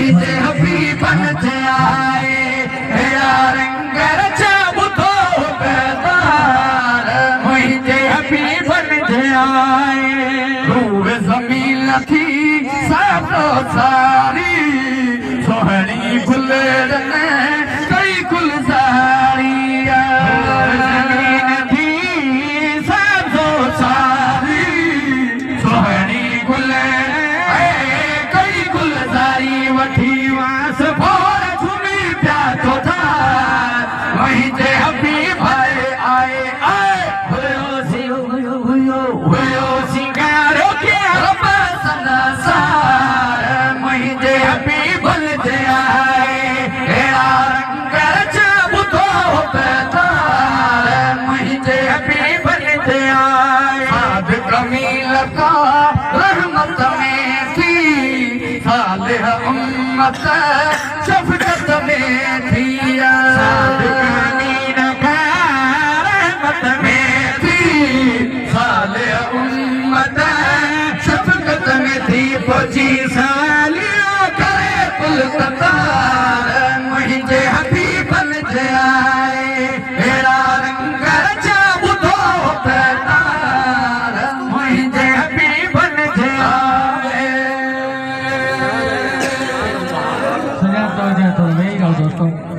मुझे हबीबन जे आए हेड़ा रंग रचा बुधो बेदार मुझे हबीबन जे आए रूह ज़मीन थी सारो सारी सोहणी गुलर कई गुलजारी ज़मीन थी सारो सारी सोहणी गुलर कई गुलजारी वठी वास भोर झूमी पिया तो था वहीं जे हबीब आए हुयो सिंगारो के रब संसार वहीं जे हबीब जे आए हेड़ा रंग रचा बुधो बेदार वहीं जे हबीब जे आए साध कमील का रहमत में थी सालिह उम्मत शफकत में थी साध कमील का रहमत में थी सालिह उम्मत शफकत में थी पहुंची सालिया करे कुल कतार मुझे हबीबन जे आए हेड़ा रंग रचा बुधो बेदार मुझे हबीबन जे आए सजाता जाता वेही गाओ दोस्तों।